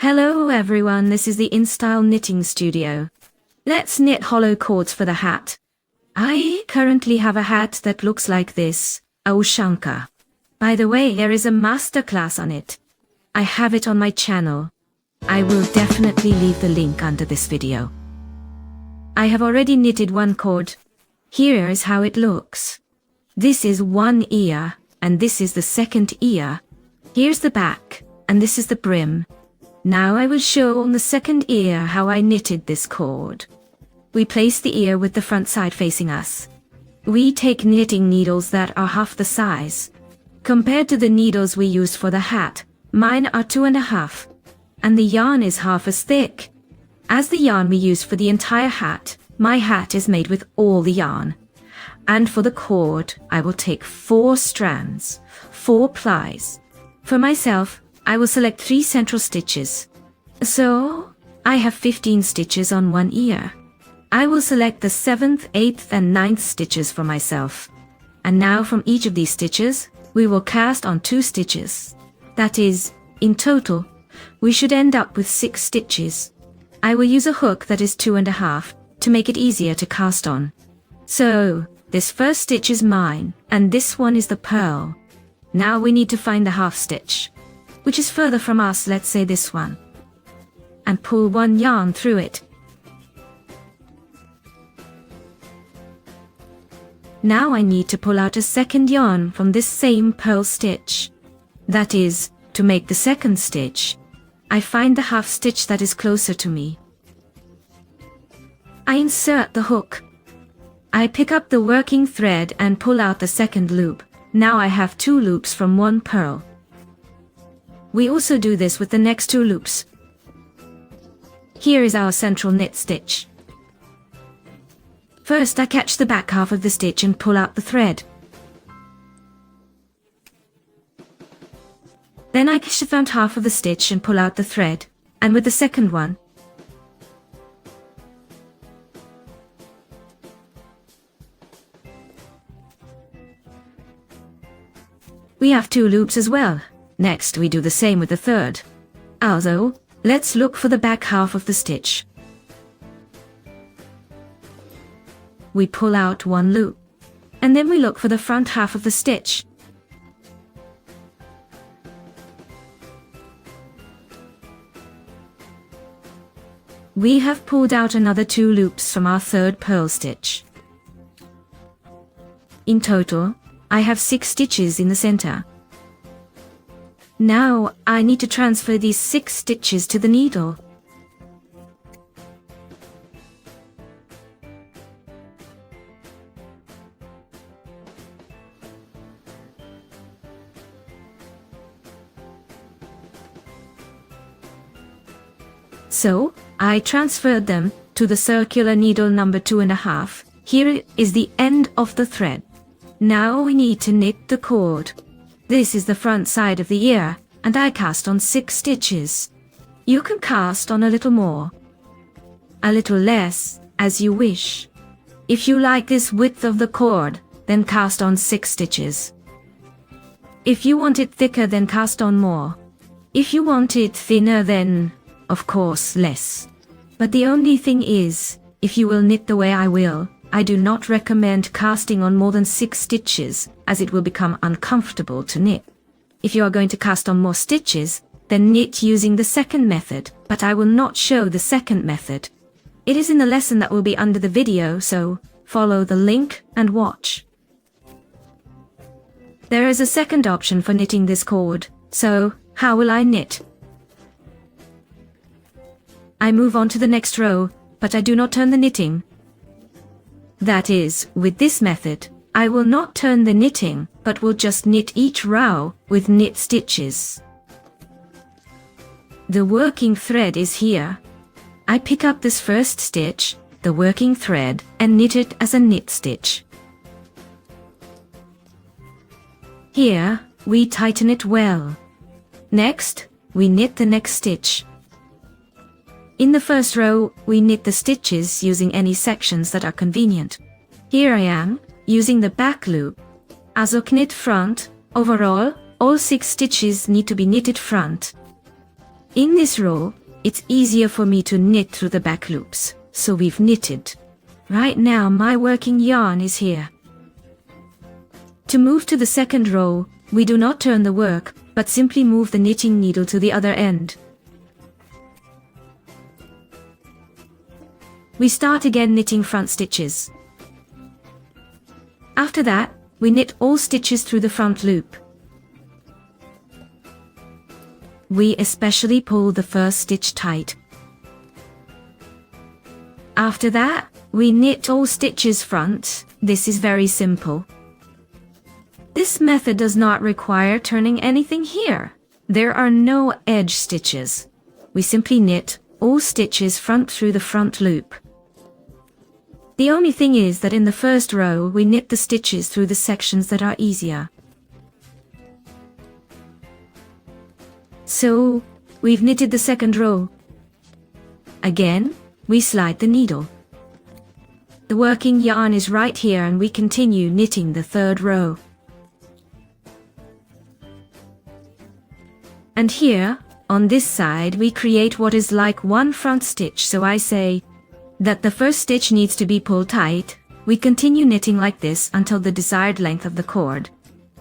Hello everyone, this is the InStyle Knitting Studio. Let's knit hollow cords for the hat. I currently have a hat that looks like this, a USHANKA. By the way, there is a masterclass on it. I have it on my channel. I will definitely leave the link under this video. I have already knitted one cord. Here is how it looks. This is one ear, and this is the second ear. Here's the back, and this is the brim. Now I will show on the second ear how I knitted this cord. We place the ear with the front side facing us. We take knitting needles that are half the size. Compared to the needles we used for the hat, mine are 2.5, and the yarn is half as thick. As the yarn we used for the entire hat, my hat is made with all the yarn. And for the cord, I will take 4 strands, 4 plies. For myself, I will select 3 central stitches. So, I have 15 stitches on one ear. I will select the 7th, 8th and 9th stitches for myself. And now from each of these stitches, we will cast on 2 stitches. That is, in total, we should end up with 6 stitches. I will use a hook that is 2.5 to make it easier to cast on. So, this first stitch is mine, and this one is the purl. Now we need to find the half stitch, which is further from us, let's say this one, and pull one yarn through it. Now I need to pull out a second yarn from this same purl stitch. That is, to make the second stitch, I find the half stitch that is closer to me. I insert the hook. I pick up the working thread and pull out the second loop. Now I have 2 loops from one purl. We also do this with the next 2 loops. Here is our central knit stitch. First I catch the back half of the stitch and pull out the thread. Then I catch the front half of the stitch and pull out the thread, and with the second one, we have 2 loops as well. Next we do the same with the third. Also, let's look for the back half of the stitch. We pull out 1 loop, and then we look for the front half of the stitch. We have pulled out another 2 loops from our third purl stitch. In total, I have 6 stitches in the center. Now, I need to transfer these 6 stitches to the needle. So, I transferred them to the circular needle number 2.5. Here is the end of the thread. Now we need to knit the cord. This is the front side of the ear, and I cast on 6 stitches. You can cast on a little more, a little less, as you wish. If you like this width of the cord, then cast on 6 stitches. If you want it thicker, then cast on more. If you want it thinner, then, of course, less. But the only thing is, if you will knit the way I will, I do not recommend casting on more than 6 stitches, as it will become uncomfortable to knit. If you are going to cast on more stitches, then knit using the second method, but I will not show the second method. It is in the lesson that will be under the video, so follow the link and watch. There is a second option for knitting this cord, so how will I knit? I move on to the next row, but I do not turn the knitting. That is, with this method, I will not turn the knitting, but will just knit each row with knit stitches. The working thread is here. I pick up this first stitch, the working thread, and knit it as a knit stitch. Here, we tighten it well. Next, we knit the next stitch. In the first row, we knit the stitches using any sections that are convenient. Here I am, using the back loop. Also knit front. Overall, all 6 stitches need to be knitted front. In this row, it's easier for me to knit through the back loops, so we've knitted. Right now my working yarn is here. To move to the second row, we do not turn the work, but simply move the knitting needle to the other end. We start again knitting front stitches. After that, we knit all stitches through the front loop. We especially pull the first stitch tight. After that, we knit all stitches front. This is very simple. This method does not require turning anything here. There are no edge stitches. We simply knit all stitches front through the front loop. The only thing is that in the first row we knit the stitches through the sections that are easier. So, we've knitted the second row. Again, we slide the needle. The working yarn is right here and we continue knitting the third row. And here, on this side, we create what is like one front stitch, so I say that the first stitch needs to be pulled tight. We continue knitting like this until the desired length of the cord.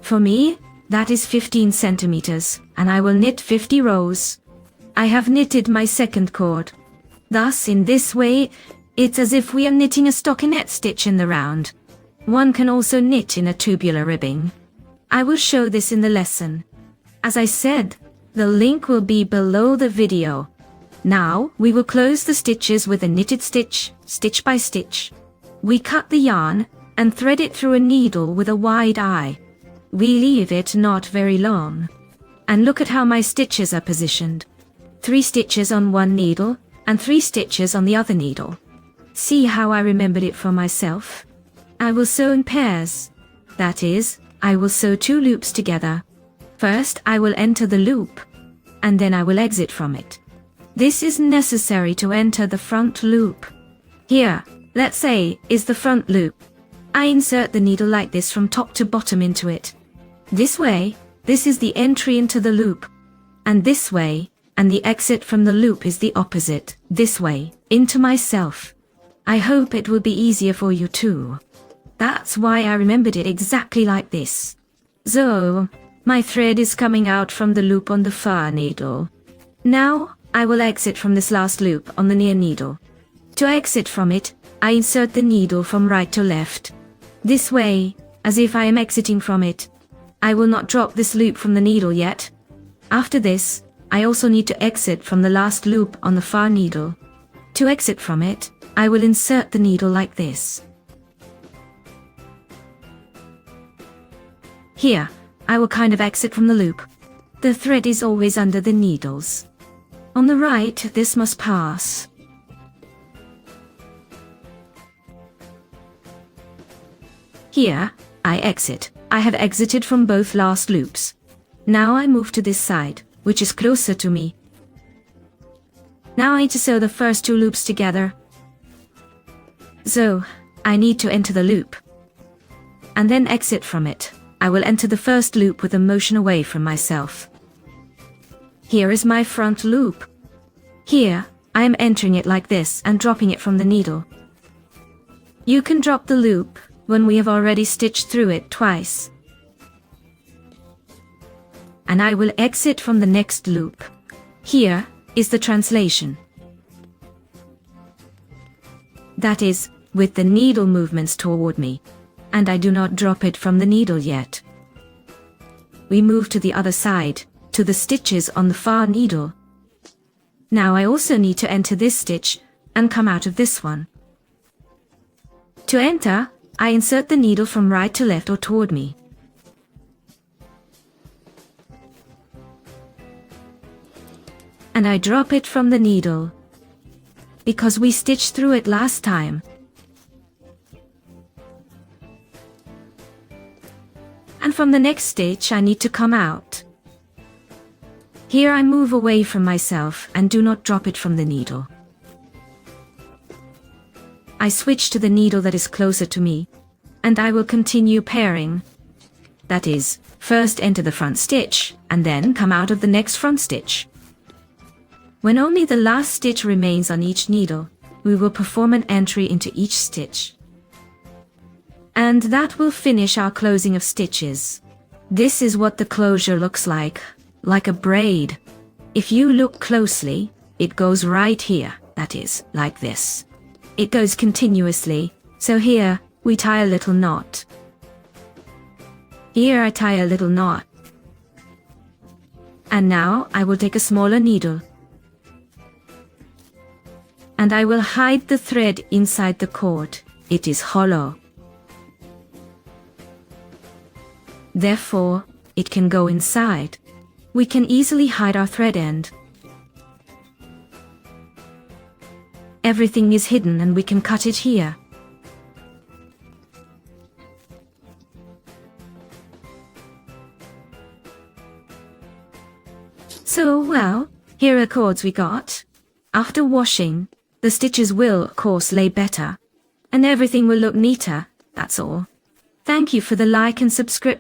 For me, that is 15 centimeters, and I will knit 50 rows. I have knitted my second cord. Thus, in this way, it's as if we are knitting a stockinette stitch in the round. One can also knit in a tubular ribbing. I will show this in the lesson. As I said, the link will be below the video. Now, we will close the stitches with a knitted stitch, stitch by stitch. We cut the yarn and thread it through a needle with a wide eye. We leave it not very long. And look at how my stitches are positioned. 3 stitches on one needle and 3 stitches on the other needle. See how I remembered it for myself? I will sew in pairs. That is, I will sew 2 loops together. First, I will enter the loop, and then I will exit from it. This is necessary to enter the front loop. Here, let's say, is the front loop. I insert the needle like this from top to bottom into it. This way, this is the entry into the loop. And this way, and the exit from the loop is the opposite, this way, into myself. I hope it will be easier for you too. That's why I remembered it exactly like this. So, my thread is coming out from the loop on the far needle. Now, I will exit from this last loop on the near needle. To exit from it, I insert the needle from right to left. This way, as if I am exiting from it. I will not drop this loop from the needle yet. After this, I also need to exit from the last loop on the far needle. To exit from it, I will insert the needle like this. Here, I will kind of exit from the loop. The thread is always under the needles. On the right, this must pass. Here, I exit. I have exited from both last loops. Now I move to this side, which is closer to me. Now I need to sew the first 2 loops together. So, I need to enter the loop. And then exit from it. I will enter the first loop with a motion away from myself. Here is my front loop. Here, I am entering it like this and dropping it from the needle. You can drop the loop when we have already stitched through it twice. And I will exit from the next loop. Here is the translation. That is, with the needle movements toward me. And I do not drop it from the needle yet. We move to the other side, to the stitches on the far needle. Now I also need to enter this stitch and come out of this one. To enter, I insert the needle from right to left or toward me. And I drop it from the needle, because we stitched through it last time. And from the next stitch I need to come out. Here I move away from myself and do not drop it from the needle. I switch to the needle that is closer to me, and I will continue pairing. That is, first enter the front stitch, and then come out of the next front stitch. When only the last stitch remains on each needle, we will perform an entry into each stitch. And that will finish our closing of stitches. This is what the closure looks like a braid. If you look closely, it goes right here, that is, like this. It goes continuously, so here, we tie a little knot. Here I tie a little knot. And now I will take a smaller needle. And I will hide the thread inside the cord. It is hollow. Therefore, it can go inside. We can easily hide our thread end. Everything is hidden and we can cut it here. So, well, here are cords we got. After washing, the stitches will, of course, lay better. And everything will look neater, that's all. Thank you for the like and subscription.